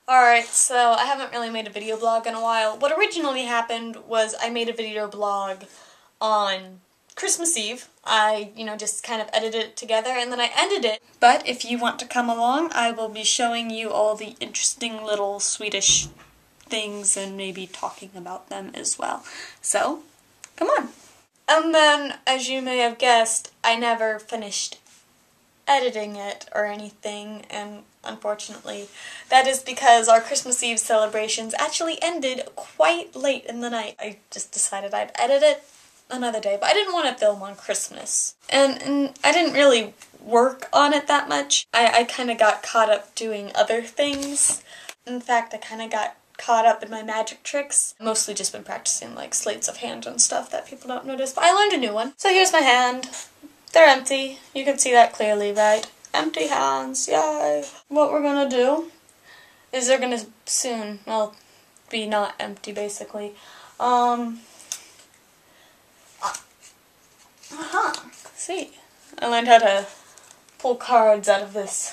Alright, so I haven't really made a video blog in a while. What originally happened was I made a video blog on Christmas Eve. I, just kind of edited it together and then I ended it. But if you want to come along, I will be showing you all the interesting little Swedish things and maybe talking about them as well. So, come on. And then, as you may have guessed, I never finished editing it or anything, and unfortunately that is because our Christmas Eve celebrations actually ended quite late in the night. I just decided I'd edit it another day, but I didn't want to film on Christmas. And I didn't really work on it that much. I kind of got caught up doing other things. In fact, I kind of got caught up in my magic tricks. Mostly just been practicing like sleights of hand and stuff that people don't notice, but I learned a new one. So here's my hand. They're empty. You can see that clearly, right? Empty hands, yay! What we're gonna do is they're gonna soon, well, be not empty basically. See, I learned how to pull cards out of this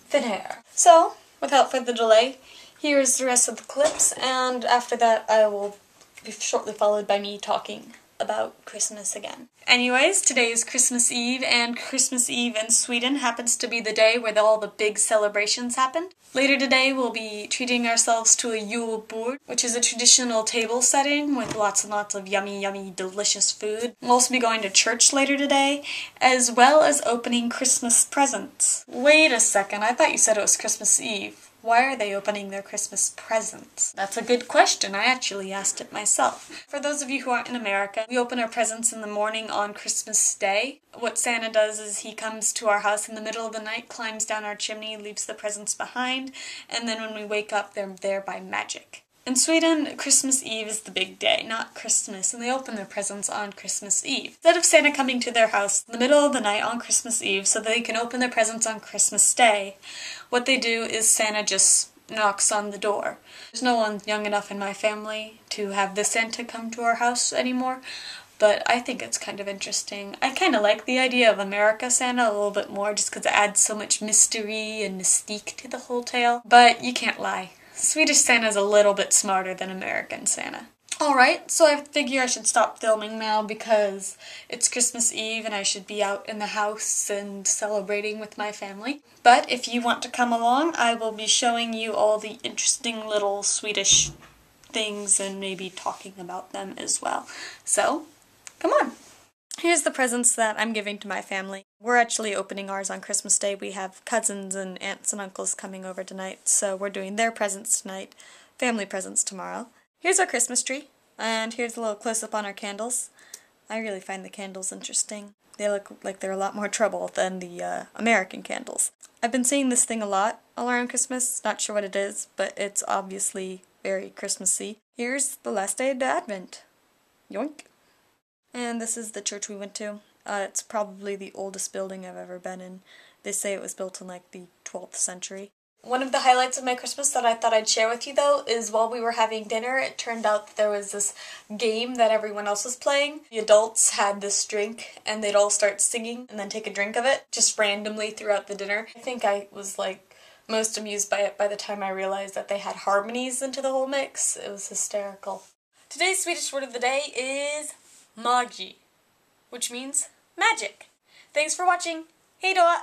thin air. So, without further delay, here's the rest of the clips, and after that I will be shortly followed by me talking about Christmas again. Anyways, today is Christmas Eve, and Christmas Eve in Sweden happens to be the day where all the big celebrations happened. Later today we'll be treating ourselves to a julbord, which is a traditional table setting with lots and lots of yummy, yummy, delicious food. We'll also be going to church later today, as well as opening Christmas presents. Wait a second, I thought you said it was Christmas Eve. Why are they opening their Christmas presents? That's a good question. I actually asked it myself. For those of you who aren't in America, we open our presents in the morning on Christmas Day. What Santa does is he comes to our house in the middle of the night, climbs down our chimney, leaves the presents behind, and then when we wake up, they're there by magic. In Sweden, Christmas Eve is the big day, not Christmas, and they open their presents on Christmas Eve. Instead of Santa coming to their house in the middle of the night on Christmas Eve so they can open their presents on Christmas Day, what they do is Santa just knocks on the door. There's no one young enough in my family to have the Santa come to our house anymore, but I think it's kind of interesting. I kind of like the idea of America Santa a little bit more just because it adds so much mystery and mystique to the whole tale, but you can't lie. Swedish Santa's a little bit smarter than American Santa. Alright, so I figure I should stop filming now because it's Christmas Eve and I should be out in the house and celebrating with my family. But if you want to come along, I will be showing you all the interesting little Swedish things and maybe talking about them as well. So, come on! Here's the presents that I'm giving to my family. We're actually opening ours on Christmas Day. We have cousins and aunts and uncles coming over tonight, so we're doing their presents tonight, family presents tomorrow. Here's our Christmas tree, and here's a little close-up on our candles. I really find the candles interesting. They look like they're a lot more trouble than the American candles. I've been seeing this thing a lot all around Christmas, not sure what it is, but it's obviously very Christmassy. Here's the last day of Advent. Yoink! And this is the church we went to. It's probably the oldest building I've ever been in. They say it was built in like the 12th century. One of the highlights of my Christmas that I thought I'd share with you though is while we were having dinner, it turned out that there was this game that everyone else was playing. The adults had this drink and they'd all start singing and then take a drink of it, just randomly throughout the dinner. I think I was like most amused by it by the time I realized that they had harmonies into the whole mix. It was hysterical. Today's Swedish word of the day is magi, which means magic. Thanks for watching. Hej då!